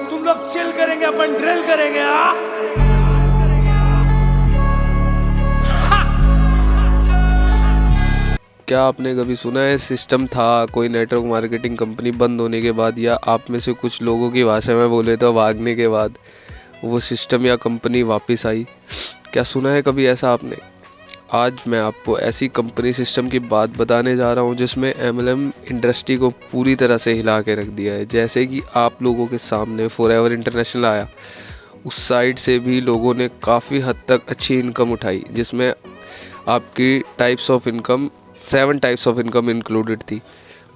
तुम लोग चिल करेंगे, अपन ड्रिल करेंगे। क्या आपने कभी सुना है सिस्टम था कोई नेटवर्क मार्केटिंग कंपनी बंद होने के बाद, या आप में से कुछ लोगों की भाषा में बोले तो भागने के बाद वो सिस्टम या कंपनी वापस आई? क्या सुना है कभी ऐसा आपने? आज मैं आपको ऐसी कंपनी सिस्टम की बात बताने जा रहा हूँ जिसमें MLM इंडस्ट्री को पूरी तरह से हिला के रख दिया है। जैसे कि आप लोगों के सामने फॉरएवर इंटरनेशनल आया, उस साइड से भी लोगों ने काफ़ी हद तक अच्छी इनकम उठाई, जिसमें आपकी types of income 7 types of income included थी।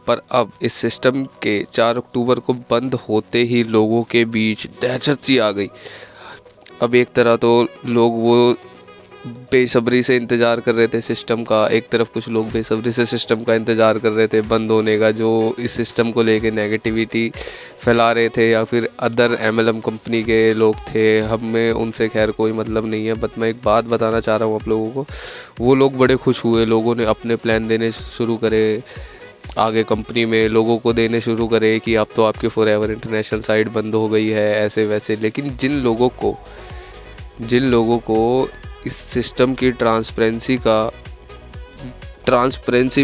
पर अब इस सिस्टम के 4 अक्टूबर को बंद होते ही लोगों के बीच दहशत सी आ गई। अब एक तरह तो लोग वो बेसब्री से इंतज़ार कर रहे थे सिस्टम का, एक तरफ कुछ लोग बेसब्री से सिस्टम का इंतज़ार कर रहे थे बंद होने का, जो इस सिस्टम को लेके नेगेटिविटी फैला रहे थे, या फिर अदर MLM कंपनी के लोग थे। हमें उनसे खैर कोई मतलब नहीं है, बट मैं एक बात बताना चाह रहा हूँ आप लोगों को। वो लोग बड़े खुश हुए, लोगों ने अपने प्लान देने शुरू करे, आगे कंपनी में लोगों को देने शुरू करे कि अब तो आपकी फॉरएवर इंटरनेशनल साइट बंद हो गई है, ऐसे वैसे। लेकिन जिन लोगों को इस सिस्टम की ट्रांसपेरेंसी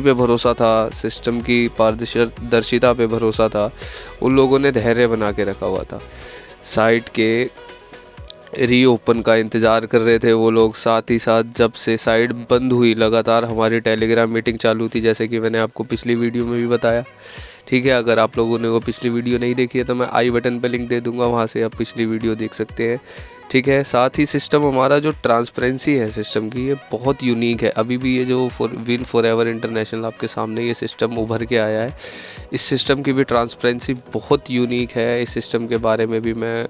पे भरोसा था, सिस्टम की पारदर्शिता पे भरोसा था, उन लोगों ने धैर्य बना के रखा हुआ था। साइट के रीओपन का इंतज़ार कर रहे थे वो लोग। साथ ही साथ जब से साइट बंद हुई, लगातार हमारी टेलीग्राम मीटिंग चालू थी, जैसे कि मैंने आपको पिछली वीडियो में भी बताया। ठीक है, अगर आप लोगों ने वो पिछली वीडियो नहीं देखी है तो मैं आई बटन पे लिंक दे दूंगा, वहाँ से आप पिछली वीडियो देख सकते हैं। ठीक है, साथ ही सिस्टम हमारा जो ट्रांसपेरेंसी है सिस्टम की, ये बहुत यूनिक है। अभी भी ये जो विन फॉरएवर इंटरनेशनल आपके सामने ये सिस्टम उभर के आया है, इस सिस्टम की भी ट्रांसपेरेंसी बहुत यूनिक है। इस सिस्टम के बारे में भी मैं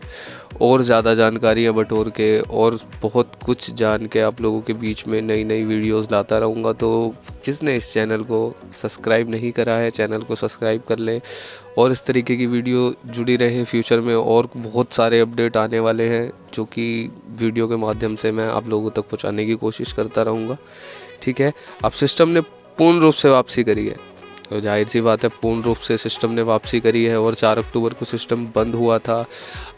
और ज़्यादा जानकारियाँ बटोर के और बहुत कुछ जान के आप लोगों के बीच में नई नई वीडियोस लाता रहूँगा। तो जिसने इस चैनल को सब्सक्राइब नहीं करा है, चैनल को सब्सक्राइब कर लें, और इस तरीके की वीडियो जुड़ी रहे। फ्यूचर में और बहुत सारे अपडेट आने वाले हैं, जो कि वीडियो के माध्यम से मैं आप लोगों तक पहुंचाने की कोशिश करता रहूँगा। ठीक है, अब सिस्टम ने पूर्ण रूप से वापसी करी है, तो जाहिर सी बात है पूर्ण रूप से सिस्टम ने वापसी करी है। और 4 अक्टूबर को सिस्टम बंद हुआ था,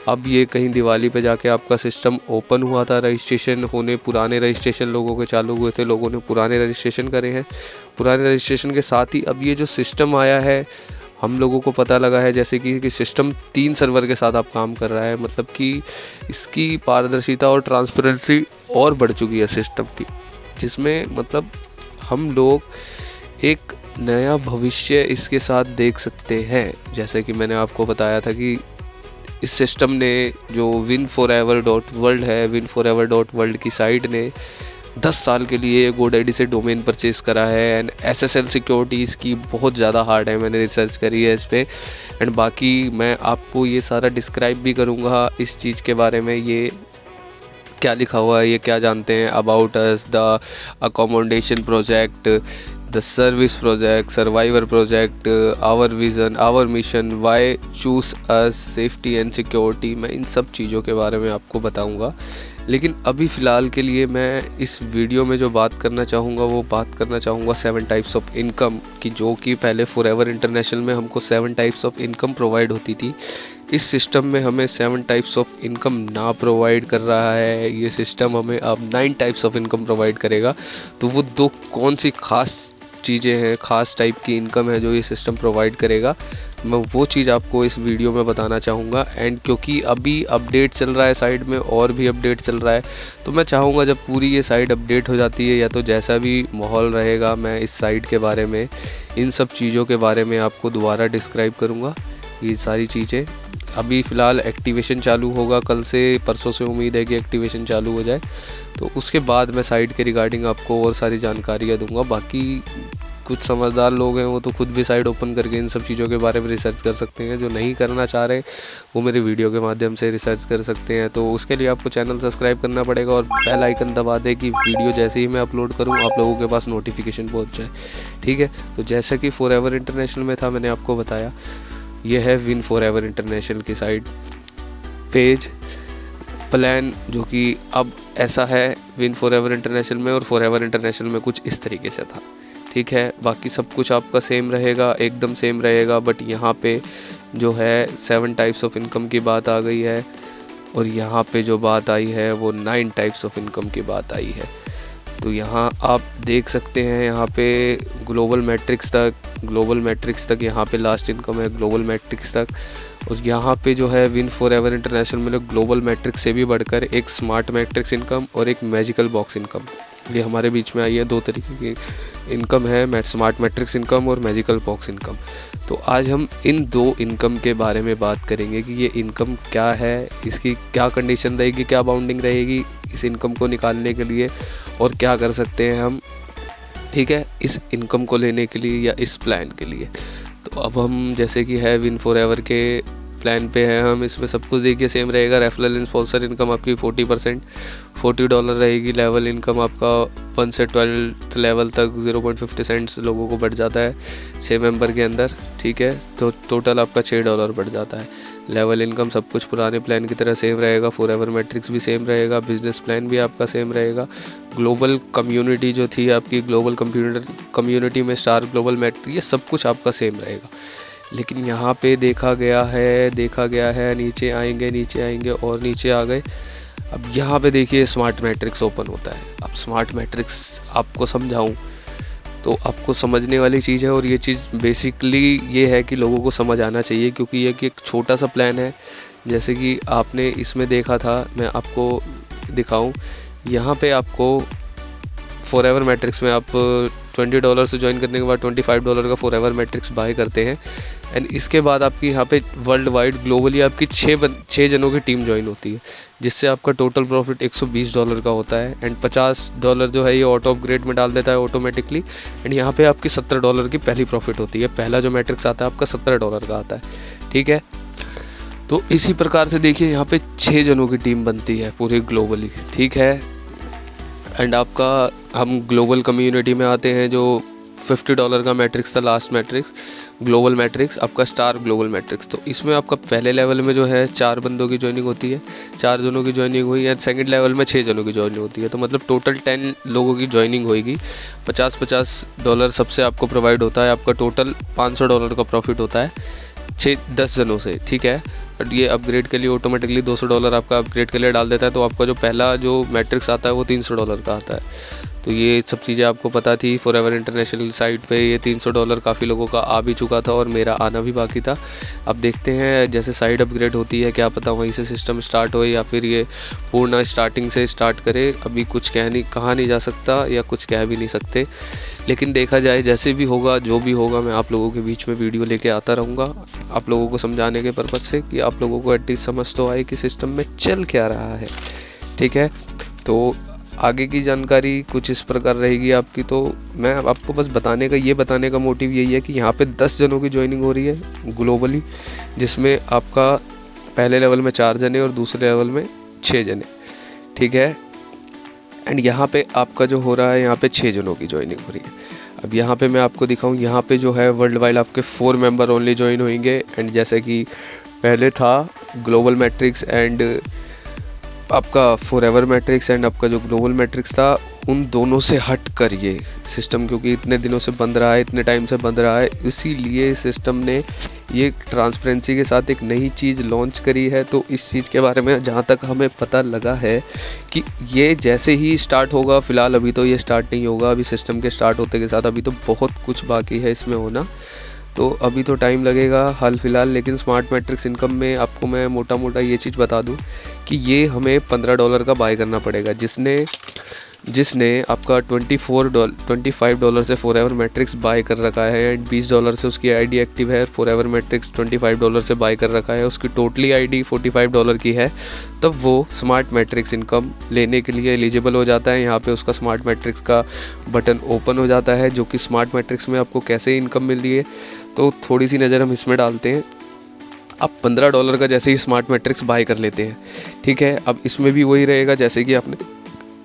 अब ये कहीं दिवाली पे जाके आपका सिस्टम ओपन हुआ था। रजिस्ट्रेशन होने, पुराने रजिस्ट्रेशन लोगों के चालू हुए थे, लोगों ने पुराने रजिस्ट्रेशन करे हैं। पुराने रजिस्ट्रेशन के साथ ही अब ये जो सिस्टम आया है, हम लोगों को पता लगा है जैसे कि सिस्टम 3 सर्वर के साथ आप काम कर रहा है, मतलब कि इसकी पारदर्शिता और ट्रांसपेरेंसी और बढ़ चुकी है सिस्टम की, जिसमें मतलब हम लोग एक नया भविष्य इसके साथ देख सकते हैं। जैसे कि मैंने आपको बताया था कि इस सिस्टम ने जो winforever.world है, winforever.world की साइट ने 10 साल के लिए GoDaddy से डोमेन परचेज़ करा है। एंड SSL सिक्योरिटी इसकी बहुत ज़्यादा हार्ड है, मैंने रिसर्च करी है इस पर। एंड बाकी मैं आपको ये सारा डिस्क्राइब भी करूँगा इस चीज़ के बारे में, ये क्या लिखा हुआ है, ये क्या जानते हैं। About us, the accommodation project, the service project, survivor project, our vision, our mission, why choose us, safety and security, मैं इन सब चीज़ों के बारे में आपको बताऊंगा। लेकिन अभी फ़िलहाल के लिए मैं इस वीडियो में जो बात करना चाहूँगा वो बात करना चाहूँगा 7 टाइप्स ऑफ इनकम की, जो कि पहले फॉरएवर इंटरनेशनल में हमको 7 टाइप्स ऑफ इनकम प्रोवाइड होती थी। इस सिस्टम में हमें 7 टाइप्स ऑफ इनकम ना प्रोवाइड कर रहा है, ये सिस्टम हमें अब 9 टाइप्स ऑफ इनकम प्रोवाइड करेगा। तो वो दो कौन सी खास चीज़ें हैं, खास टाइप की इनकम है जो ये सिस्टम प्रोवाइड करेगा, मैं वो चीज़ आपको इस वीडियो में बताना चाहूँगा। एंड क्योंकि अभी अपडेट चल रहा है साइट में, और भी अपडेट चल रहा है, तो मैं चाहूँगा जब पूरी ये साइट अपडेट हो जाती है, या तो जैसा भी माहौल रहेगा, मैं इस साइट के बारे में, इन सब चीज़ों के बारे में आपको दोबारा डिस्क्राइब करूँगा। ये सारी चीज़ें अभी फ़िलहाल एक्टिवेशन चालू होगा, कल से परसों से उम्मीद है कि एक्टिवेशन चालू हो जाए, तो उसके बाद मैं साइट के रिगार्डिंग आपको और सारी जानकारियाँ दूंगा। बाकी कुछ समझदार लोग हैं वो तो खुद भी साइट ओपन करके इन सब चीज़ों के बारे में रिसर्च कर सकते हैं। जो नहीं करना चाह रहे वो मेरे वीडियो के माध्यम से रिसर्च कर सकते हैं। तो उसके लिए आपको चैनल सब्सक्राइब करना पड़ेगा और बेल आइकन दबा दें कि वीडियो जैसे ही मैं अपलोड करूँ आप लोगों के पास नोटिफिकेशन पहुँच जाए। ठीक है, तो जैसा कि फॉरएवर इंटरनेशनल में था, मैंने आपको बताया, ये है विन फॉरएवर इंटरनेशनल की साइट पेज प्लान, जो कि अब ऐसा है विन फॉरएवर इंटरनेशनल में, और फॉरएवर इंटरनेशनल में कुछ इस तरीके से था। ठीक है, बाकी सब कुछ आपका सेम रहेगा, एकदम सेम रहेगा, बट यहाँ पे जो है 7 टाइप्स ऑफ इनकम की बात आ गई है, और यहाँ पे जो बात आई है वो 9 टाइप्स ऑफ इनकम की बात आई है। तो यहाँ आप देख सकते हैं, यहाँ पे ग्लोबल मैट्रिक्स तक यहाँ पे लास्ट इनकम है, ग्लोबल मैट्रिक्स तक। और यहाँ पे जो है विन फॉरएवर इंटरनेशनल में ग्लोबल मैट्रिक्स से भी बढ़कर एक स्मार्ट मैट्रिक्स इनकम और एक मैजिकल बॉक्स इनकम, ये हमारे बीच में आई है। 2 तरीके की इनकम है, स्मार्ट मैट्रिक्स इनकम और मैजिकल बॉक्स इनकम। तो आज हम इन 2 इनकम के बारे में बात करेंगे कि ये इनकम क्या है, इसकी क्या कंडीशन रहेगी, क्या बाउंडिंग रहेगी इस इनकम को निकालने के लिए, और क्या कर सकते हैं हम, ठीक है, इस इनकम को लेने के लिए या इस प्लान के लिए। तो अब हम जैसे कि है विन फॉरएवर के प्लान पे हैं हम, इसमें सब कुछ देखिए सेम रहेगा। रेफरल स्पॉन्सर इनकम आपकी 40% $40 रहेगी। लेवल इनकम आपका 1 से 12th लेवल तक 0.50 सेंट्स लोगों को बढ़ जाता है 6 मेंबर के अंदर, ठीक है। तो टोटल आपका $6 बढ़ जाता है। लेवल इनकम सब कुछ पुराने प्लान की तरह सेम रहेगा। फॉरएवर मैट्रिक्स भी सेम रहेगा, बिजनेस प्लान भी आपका सेम रहेगा। ग्लोबल कम्युनिटी जो थी आपकी, ग्लोबल कम्युनिटी में स्टार ग्लोबल मैट्रिक्स, ये सब कुछ आपका सेम रहेगा। लेकिन यहाँ पे देखा गया है नीचे आएंगे और नीचे आ गए। अब यहाँ पे देखिए स्मार्ट मैट्रिक्स ओपन होता है। अब स्मार्ट मैट्रिक्स आपको समझाऊँ तो आपको समझने वाली चीज़ है, और ये चीज़ बेसिकली ये है कि लोगों को समझ आना चाहिए, क्योंकि ये कि एक छोटा सा प्लान है। जैसे कि आपने इसमें देखा था, मैं आपको दिखाऊं, यहाँ पे आपको फॉरएवर मैट्रिक्स में आप $20 से ज्वाइन करने के बाद $25 का फॉरएवर मैट्रिक्स बाय करते हैं। एंड इसके बाद आपकी यहाँ पे वर्ल्ड वाइड ग्लोबली आपकी 6 जनों की टीम ज्वाइन होती है, जिससे आपका टोटल प्रॉफिट $120 का होता है। एंड $50 जो है ये ऑटो अपग्रेड में डाल देता है ऑटोमेटिकली। एंड यहाँ पे आपकी $70 की पहली प्रॉफिट होती है। पहला जो मैट्रिक्स आता है आपका $70 का आता है, ठीक है। तो इसी प्रकार से देखिए यहाँ पे 6 जनों की टीम बनती है पूरी ग्लोबली, ठीक है। एंड आपका हम ग्लोबल कम्युनिटी में आते हैं, जो $50 का मैट्रिक्स था लास्ट मैट्रिक्स, ग्लोबल मैट्रिक्स आपका स्टार ग्लोबल मैट्रिक्स। तो इसमें आपका पहले लेवल में जो है 4 बंदों की ज्वाइनिंग होती है, 4 जनों की ज्वाइनिंग हुई। एंड सेकंड लेवल में 6 जनों की ज्वाइनिंग होती है। तो मतलब टोटल 10 लोगों की ज्वाइनिंग होगी। $50 सबसे आपको प्रोवाइड होता है। आपका टोटल $500 का प्रॉफिट होता है 10 जनों से, ठीक है। और ये अपग्रेड के लिए ऑटोमेटिकली $200 आपका अपग्रेड के लिए डाल देता है। तो आपका जो पहला जो मैट्रिक्स आता है वो $300 का आता है। तो ये सब चीज़ें आपको पता थी। फॉरएवर इंटरनेशनल साइट पे ये $300 काफ़ी लोगों का आ भी चुका था, और मेरा आना भी बाकी था। अब देखते हैं जैसे साइट अपग्रेड होती है, क्या पता वहीं से सिस्टम स्टार्ट हो या फिर ये पूर्ण स्टार्टिंग से स्टार्ट करे। अभी कुछ कहा नहीं जा सकता, या कुछ कह भी नहीं सकते। लेकिन देखा जाए जैसे भी होगा, जो भी होगा, मैं आप लोगों के बीच में वीडियो लेके आता रहूँगा, आप लोगों को समझाने के पर्पज़ से, कि आप लोगों को एटलीस्ट समझ तो आए कि सिस्टम में चल क्या रहा है, ठीक है। तो आगे की जानकारी कुछ इस प्रकार रहेगी आपकी। तो मैं आपको बस बताने का मोटिव यही है कि यहाँ पे 10 जनों की ज्वाइनिंग हो रही है ग्लोबली, जिसमें आपका पहले लेवल में 4 जने और दूसरे लेवल में 6 जने, ठीक है। एंड यहाँ पे आपका जो हो रहा है, यहाँ पे 6 जनों की ज्वाइनिंग हो रही है। अब यहाँ पे मैं आपको दिखाऊँ, यहाँ पे जो है वर्ल्ड वाइड आपके 4 मेंबर ओनली ज्वाइन होंगे। एंड जैसे कि पहले था ग्लोबल मैट्रिक्स एंड आपका फॉरएवर मैट्रिक्स, एंड आपका जो ग्लोबल मैट्रिक्स था, उन दोनों से हट कर ये सिस्टम, क्योंकि इतने दिनों से बंद रहा है, इतने टाइम से बंद रहा है, इसीलिए सिस्टम ने ये ट्रांसपेरेंसी के साथ एक नई चीज़ लॉन्च करी है। तो इस चीज़ के बारे में जहाँ तक हमें पता लगा है कि ये जैसे ही स्टार्ट होगा, फ़िलहाल अभी तो ये स्टार्ट नहीं होगा, अभी सिस्टम के स्टार्ट होते के साथ अभी तो बहुत कुछ बाकी है इसमें होना, तो अभी तो टाइम लगेगा हाल फिलहाल। लेकिन स्मार्ट मैट्रिक्स इनकम में आपको मैं मोटा ये चीज़ बता दूं कि ये हमें $15 का बाय करना पड़ेगा। जिसने आपका $25 से फॉरएवर मैट्रिक्स बाय कर रखा है, एंड $20 से उसकी आईडी एक्टिव है, फॉरएवर मैट्रिक्स $25 से बाय कर रखा है, उसकी टोटली आईडी $45 की है, तब वो स्मार्ट मैट्रिक्स इनकम लेने के लिए एलिजिबल हो जाता है। यहाँ पे उसका स्मार्ट मैट्रिक्स का बटन ओपन हो जाता है, जो कि स्मार्ट मैट्रिक्स में आपको कैसे इनकम मिल रही है, तो थोड़ी सी नज़र हम इसमें डालते हैं। आप $15 का जैसे ही स्मार्ट मैट्रिक्स बाय कर लेते हैं, ठीक है। अब इसमें भी वही रहेगा जैसे कि आपने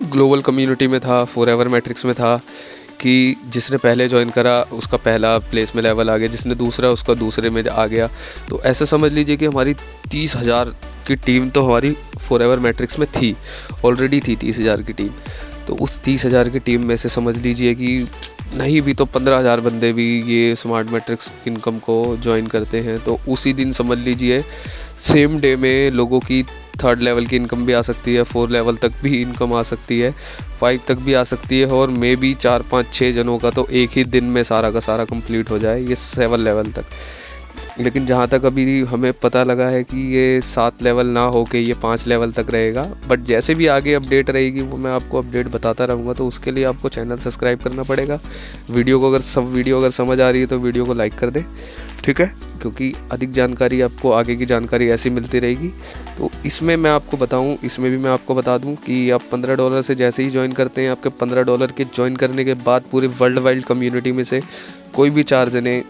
ग्लोबल कम्युनिटी में था, फॉरएवर मैट्रिक्स में था, कि जिसने पहले ज्वाइन करा उसका पहला प्लेस में लेवल आ गया, जिसने दूसरा उसका दूसरे में आ गया। तो ऐसा समझ लीजिए कि हमारी 30,000 की टीम तो हमारी फॉरएवर मैट्रिक्स में थी, ऑलरेडी थी 30,000 की टीम। तो उस 30,000 की टीम में से समझ लीजिए कि नहीं भी तो 15,000 बंदे भी ये स्मार्ट मैट्रिक्स इनकम को ज्वाइन करते हैं, तो उसी दिन समझ लीजिए सेम डे में लोगों की 3rd लेवल की इनकम भी आ सकती है, 4 लेवल तक भी इनकम आ सकती है, 5 तक भी आ सकती है, और मे बी 4, 5, 6 जनों का तो एक ही दिन में सारा का सारा कंप्लीट हो जाए, ये 7 लेवल तक। लेकिन जहाँ तक अभी हमें पता लगा है कि ये 7 लेवल ना हो के ये 5 लेवल तक रहेगा, बट जैसे भी आगे अपडेट रहेगी वो मैं आपको अपडेट बताता रहूँगा। तो उसके लिए आपको चैनल सब्सक्राइब करना पड़ेगा। वीडियो अगर समझ आ रही है तो वीडियो को लाइक कर दें, ठीक है, क्योंकि अधिक जानकारी आपको आगे की जानकारी ऐसी मिलती रहेगी। तो इसमें मैं आपको बताऊं, इसमें भी मैं आपको बता दूं कि आप $15 से जैसे ही ज्वाइन करते हैं, आपके $15 के ज्वाइन करने के बाद पूरे वर्ल्ड वाइड कम्युनिटी में से कोई भी 4 जने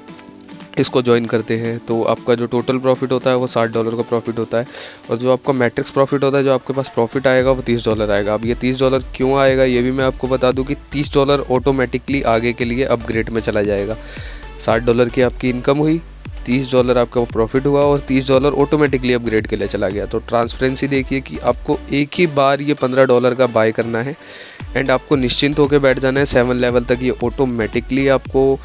इसको ज्वाइन करते हैं तो आपका जो टोटल प्रॉफिट होता है वो $60 का प्रॉफिट होता है, और जो आपका मैट्रिक्स प्रॉफिट होता है, जो आपके पास प्रॉफिट आएगा वो $30 आएगा। अब ये $30 क्यों आएगा ये भी मैं आपको बता दूं कि $30 ऑटोमेटिकली आगे के लिए अपग्रेड में चला जाएगा। $60 की आपकी इनकम हुई, $30 आपका प्रॉफिट हुआ और $30 ऑटोमेटिकली अपग्रेड के लिए चला गया। तो ट्रांसपेरेंसी देखिए कि आपको एक ही बार ये $15 का बाय करना है एंड आपको निश्चिंत होकर बैठ जाना है। 7 लेवल तक ये ऑटोमेटिकली आपको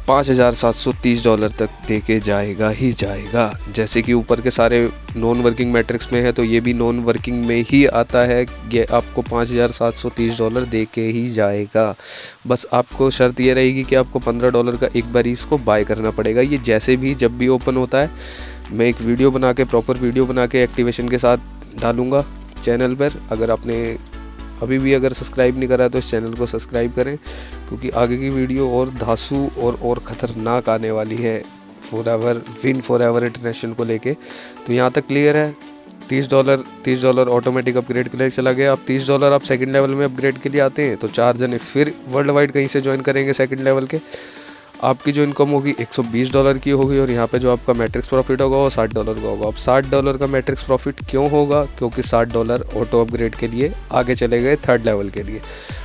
$5,730 तक दे के जाएगा ही जाएगा। जैसे कि ऊपर के सारे नॉन वर्किंग मैट्रिक्स में है तो ये भी नॉन वर्किंग में ही आता है, ये आपको $5,730 दे के ही जाएगा। बस आपको शर्त ये रहेगी कि आपको $15 का एक बार इसको बाय करना पड़ेगा। ये जैसे भी जब भी ओपन होता है मैं एक वीडियो बना के, प्रॉपर वीडियो बना के एक्टिवेशन के साथ डालूँगा चैनल पर। अगर आपने अभी भी अगर सब्सक्राइब नहीं करा है तो इस चैनल को सब्सक्राइब करें, क्योंकि आगे की वीडियो और धांसू और ख़तरनाक आने वाली है विन फॉरएवर इंटरनेशनल को लेके। तो यहाँ तक क्लियर है। $30 ऑटोमेटिक अपग्रेड के लिए चला गया। अब $30 आप 2nd लेवल में अपग्रेड के लिए आते हैं तो 4 जने फिर वर्ल्ड वाइड कहीं से ज्वाइन करेंगे 2nd लेवल के। आपकी जो इनकम होगी $120 की होगी और यहाँ पे जो आपका मैट्रिक्स प्रॉफिट होगा वो $60 का होगा। अब $60 का मैट्रिक्स प्रॉफिट क्यों होगा? क्योंकि $60 ऑटो अपग्रेड के लिए आगे चले गए 3rd लेवल के लिए।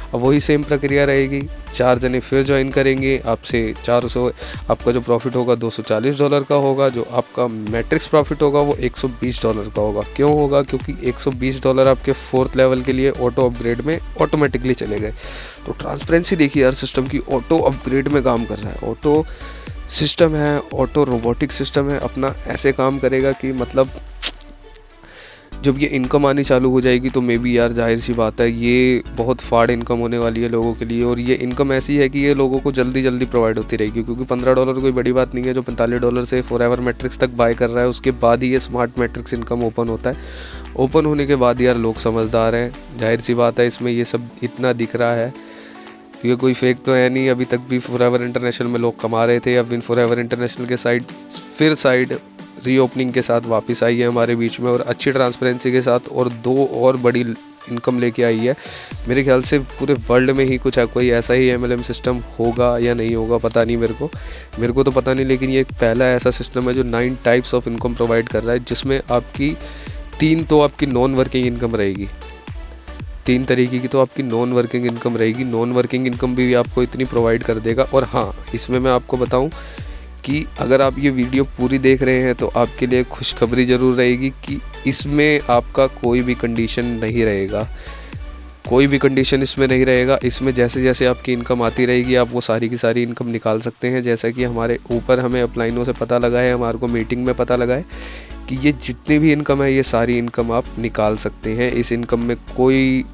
अब वही सेम प्रक्रिया रहेगी, 4 जने फिर ज्वाइन करेंगे आपसे 400, आपका जो प्रॉफिट होगा $240 का होगा, जो आपका मैट्रिक्स प्रॉफिट होगा वो $120 का होगा। क्यों होगा? क्योंकि $120 आपके 4th लेवल के लिए ऑटो अपग्रेड में ऑटोमेटिकली चले गए। तो ट्रांसपेरेंसी देखिए हर सिस्टम की ऑटो अपग्रेड में काम कर रहा है। ऑटो सिस्टम है, ऑटो रोबोटिक सिस्टम है, अपना ऐसे काम करेगा कि मतलब जब ये इनकम आनी चालू हो जाएगी तो मे बी यार जाहिर सी बात है ये बहुत फाड़ इनकम होने वाली है लोगों के लिए। और ये इनकम ऐसी है कि ये लोगों को जल्दी जल्दी प्रोवाइड होती रहेगी, क्योंकि $15 कोई बड़ी बात नहीं है। जो $45 से फॉरएवर मैट्रिक्स तक बाय कर रहा है उसके बाद ही ये स्मार्ट मैट्रिक्स इनकम ओपन होता है। ओपन होने के बाद यार लोग समझदार हैं, जाहिर सी बात है इसमें ये सब इतना दिख रहा है तो ये कोई फेक तो है नहीं। अभी तक भी फॉरएवर इंटरनेशनल में लोग कमा रहे थे, अब विन फॉरएवर इंटरनेशनल के साइड रीओपनिंग के साथ वापस आई है हमारे बीच में और अच्छी ट्रांसपेरेंसी के साथ, और 2 और बड़ी इनकम लेके आई है। मेरे ख्याल से पूरे वर्ल्ड में ही कुछ कोई ऐसा ही MLM सिस्टम होगा या नहीं होगा पता नहीं मेरे को तो पता नहीं, लेकिन ये पहला ऐसा सिस्टम है जो 9 टाइप्स ऑफ इनकम प्रोवाइड कर रहा है, जिसमें आपकी 3 तो आपकी नॉन वर्किंग इनकम रहेगी, 3 तरीके की तो आपकी नॉन वर्किंग इनकम रहेगी। नॉन वर्किंग इनकम भी आपको इतनी प्रोवाइड कर देगा। और हाँ, इसमें मैं आपको बताऊं कि अगर आप ये वीडियो पूरी देख रहे हैं तो आपके लिए खुशखबरी ज़रूर रहेगी कि इसमें आपका कोई भी कंडीशन नहीं रहेगा, कोई भी कंडीशन इसमें नहीं रहेगा। इसमें जैसे जैसे आपकी इनकम आती रहेगी आप वो सारी की सारी इनकम निकाल सकते हैं। जैसा कि हमारे ऊपर हमें अपलाइनों से पता लगा है, हमारे को मीटिंग में पता लगा है कि ये जितनी भी इनकम है ये सारी इनकम आप निकाल सकते हैं। इस इनकम में कोई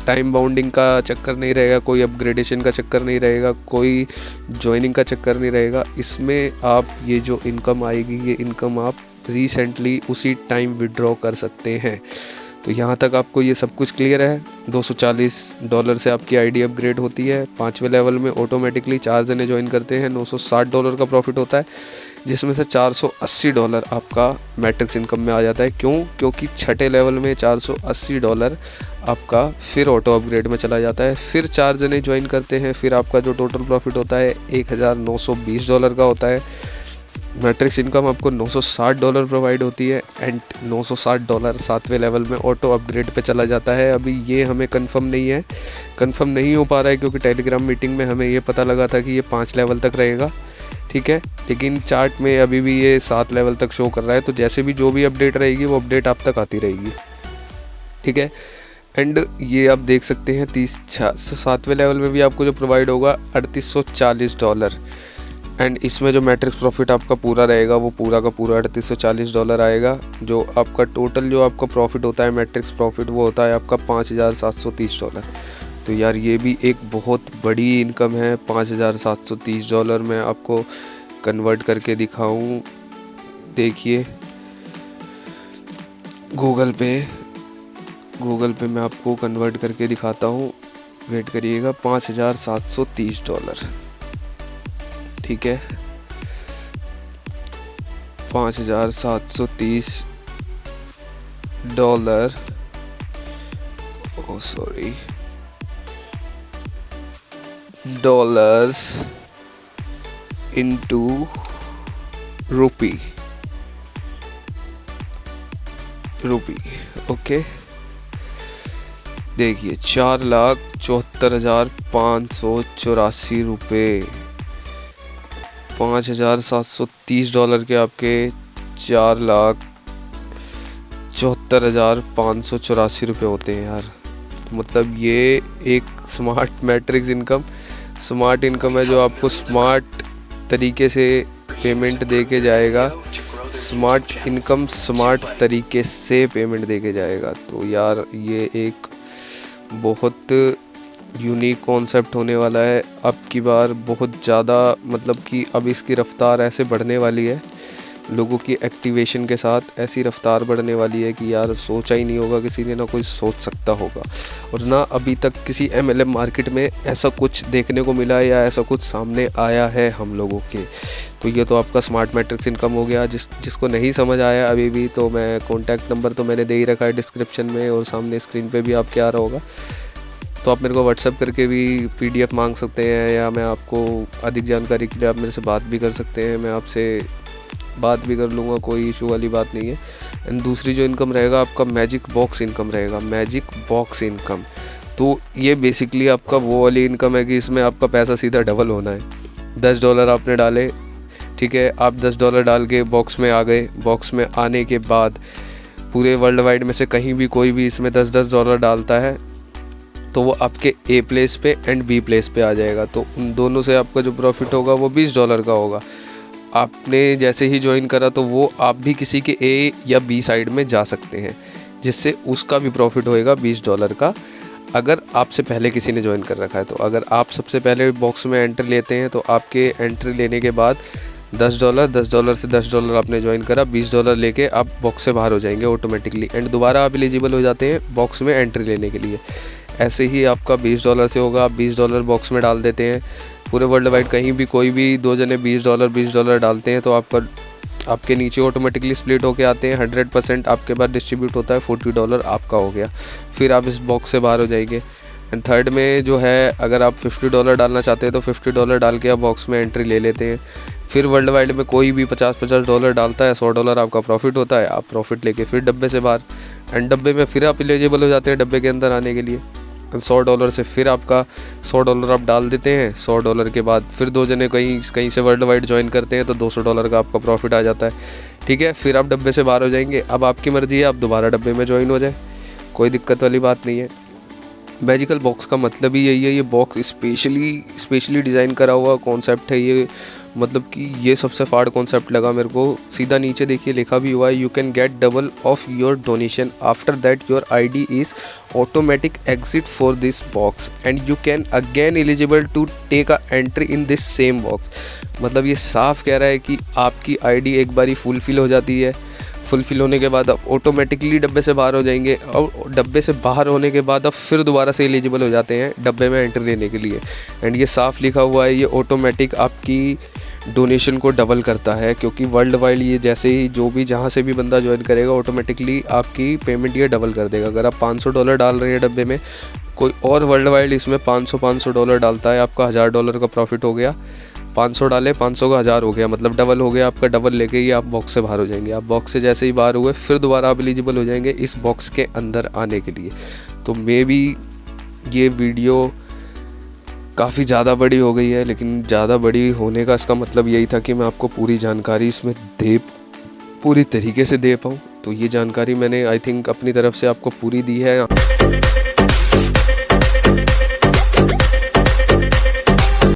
टाइम बाउंडिंग का चक्कर नहीं रहेगा, कोई अपग्रेडेशन का चक्कर नहीं रहेगा, कोई ज्वाइनिंग का चक्कर नहीं रहेगा। इसमें आप ये जो इनकम आएगी ये इनकम आप रिसेंटली उसी टाइम विड्रॉ कर सकते हैं। तो यहाँ तक आपको ये सब कुछ क्लियर है। $240 से आपकी आईडी अपग्रेड होती है 5वें लेवल में ऑटोमेटिकली। 4 जने ज्वाइन करते हैं, $960 का प्रॉफिट होता है, जिसमें से $480 आपका मैट्रिक्स इनकम में आ जाता है। क्यों? क्योंकि 6ठे लेवल में $480 आपका फिर ऑटो अपग्रेड में चला जाता है। फिर 4 जने ज्वाइन करते हैं, फिर आपका जो टोटल प्रॉफिट होता है $1920 का होता है। मैट्रिक्स इनकम आपको $960 प्रोवाइड होती है एंड $960 7वें लेवल में ऑटो अपग्रेड पे चला जाता है। अभी ये हमें कंफर्म नहीं हो पा रहा है, क्योंकि टेलीग्राम मीटिंग में हमें ये पता लगा था कि ये 5 लेवल तक रहेगा, ठीक है, लेकिन चार्ट में अभी भी ये 7 लेवल तक शो कर रहा है। तो जैसे भी जो भी अपडेट रहेगी वो अपडेट आप तक आती रहेगी, ठीक है। एंड ये आप देख सकते हैं 7वें लेवल में भी आपको जो प्रोवाइड होगा $3840। एंड इसमें जो मैट्रिक्स प्रॉफिट आपका पूरा रहेगा वो पूरा का पूरा $3840 आएगा। जो आपका टोटल जो आपका प्रॉफिट होता है मैट्रिक्स प्रॉफिट वो होता है आपका $5730। तो यार ये भी एक बहुत बड़ी इनकम है। $5730 मैं आपको कन्वर्ट करके दिखाऊं, देखिए गूगल पे मैं आपको कन्वर्ट करके दिखाता हूँ, वेट करिएगा। $5730, ठीक है, $5730, ओ सॉरी, डॉलर्स इनटू रुपी, ओके। देखिए 4,74,584 रुपये। $5730 के आपके $4,74,584 रुपये होते हैं यार। मतलब ये एक smart matrix income, smart income है जो आपको स्मार्ट तरीके से पेमेंट दे के जाएगा। स्मार्ट इनकम स्मार्ट तरीके से पेमेंट दे के जाएगा। तो यार ये एक बहुत यूनिक कॉन्सेप्ट होने वाला है अब की बार। बहुत ज़्यादा मतलब कि अब इसकी रफ़्तार ऐसे बढ़ने वाली है, लोगों की एक्टिवेशन के साथ ऐसी रफ़्तार बढ़ने वाली है कि यार सोचा ही नहीं होगा किसी ने, ना कोई सोच सकता होगा, और ना अभी तक किसी MLM मार्केट में ऐसा कुछ देखने को मिला या ऐसा कुछ सामने आया है हम लोगों के। तो ये तो आपका स्मार्ट मैट्रिक्स इनकम हो गया। जिसको नहीं समझ आया अभी भी, तो मैं कॉन्टैक्ट नंबर तो मैंने दे ही रखा है डिस्क्रिप्शन में, और सामने स्क्रीन पे भी आपके आ रहा होगा। तो आप मेरे को व्हाट्सअप करके भी PDF मांग सकते हैं, या मैं आपको अधिक जानकारी के लिए आप मेरे से बात भी कर सकते हैं। मैं आपसे बात भी कर लूँगा, कोई इशू वाली बात नहीं है। एंड दूसरी जो इनकम रहेगा आपका मैजिक बॉक्स इनकम रहेगा। मैजिक बॉक्स इनकम तो ये बेसिकली आपका वो वाली इनकम है कि इसमें आपका पैसा सीधा डबल होना है। $10 आपने डाले, ठीक है, आप $10 डाल के बॉक्स में आ गए। बॉक्स में आने के बाद पूरे वर्ल्ड वाइड में से कहीं भी कोई भी इसमें $10 डालता है तो वो आपके A प्लेस पे एंड B प्लेस पे आ जाएगा। तो उन दोनों से आपका जो प्रॉफिट होगा वो $20 का होगा। आपने जैसे ही ज्वाइन करा तो वो आप भी किसी के A या B साइड में जा सकते हैं, जिससे उसका भी प्रॉफिट होएगा $20 का, अगर आपसे पहले किसी ने ज्वाइन कर रखा है। तो अगर आप सबसे पहले बॉक्स में एंट्री लेते हैं तो आपके एंट्री लेने के बाद $10 से $10 आपने ज्वाइन करा, $20 लेके आप बॉक्स से बाहर हो जाएंगे ऑटोमेटिकली, एंड दोबारा आप एलिजिबल हो जाते हैं बॉक्स में एंट्री लेने के लिए। ऐसे ही आपका $20 से होगा, आप $20 बॉक्स में डाल देते हैं। पूरे वर्ल्ड वाइड कहीं भी कोई भी दो जने $20 डालते हैं तो आपके नीचे ऑटोमेटिकली स्प्लिट होके आते हैं। 100% आपके पास डिस्ट्रीब्यूट होता है, $40 आपका हो गया। फिर आप इस बॉक्स से बाहर हो जाएंगे। एंड थर्ड में जो है, अगर आप $50 डालना चाहते हैं तो $50 डाल के आप बॉक्स में एंट्री ले लेते हैं। फिर वर्ल्ड वाइड में कोई भी $50 डालता है, $100 आपका प्रॉफिट होता है। आप प्रॉफिट लेके फिर डब्बे से बाहर, एंड डब्बे में फिर आप एलिजिबल हो जाते हैं डब्बे के अंदर आने के लिए। $100 से फिर आपका $100 आप डाल देते हैं। $100 के बाद फिर दो जने कहीं से वर्ल्ड वाइड ज्वाइन करते हैं तो $200 का आपका प्रॉफिट आ जाता है, ठीक है। फिर आप डब्बे से बाहर हो जाएंगे। अब आपकी मर्जी है, आप दोबारा डब्बे में ज्वाइन हो जाए, कोई दिक्कत वाली बात नहीं है। मैजिकल बॉक्स का मतलब ही यही है। ये बॉक्स स्पेशली डिज़ाइन करा हुआ कॉन्सेप्ट है ये। मतलब कि ये सबसे फाड़ कॉन्सेप्ट लगा मेरे को। सीधा नीचे देखिए लिखा भी हुआ है, you can get double of your donation after that your ID is automatic exit for this box and you can again eligible to take a entry in this same box. मतलब ये साफ कह रहा है कि आपकी ID एक बारी फुलफिल हो जाती है, फुलफिल होने के बाद आप ऑटोमेटिकली डब्बे से बाहर हो जाएंगे, और डब्बे से बाहर होने के बाद आप फिर दोबारा से एलिजिबल हो जाते हैं डब्बे में एंट्री लेने के लिए। एंड ये साफ लिखा हुआ है, ये ऑटोमेटिक आपकी डोनेशन को डबल करता है, क्योंकि वर्ल्ड वाइड ये जैसे ही जो भी जहाँ से भी बंदा ज्वाइन करेगा ऑटोमेटिकली आपकी पेमेंट ये डबल कर देगा। अगर आप $500 डाल रहे हैं डब्बे में, कोई और वर्ल्ड वाइड इसमें $500 डालता है, आपका $1000 का प्रॉफिट हो गया। 500 डाले, 500 का 1000 हो गया, मतलब डबल हो गया आपका। डबल लेके ही आप बॉक्स से बाहर हो जाएंगे। आप बॉक्स से जैसे ही बाहर हुए फिर दोबारा आप एलिजिबल हो जाएंगे इस बॉक्स के अंदर आने के लिए। तो मे बी ये वीडियो काफ़ी ज़्यादा बड़ी हो गई है, लेकिन ज़्यादा बड़ी होने का इसका मतलब यही था कि मैं आपको पूरी जानकारी इसमें पूरी तरीके से दे पाऊँ। तो ये जानकारी मैंने आई थिंक अपनी तरफ से आपको पूरी दी है।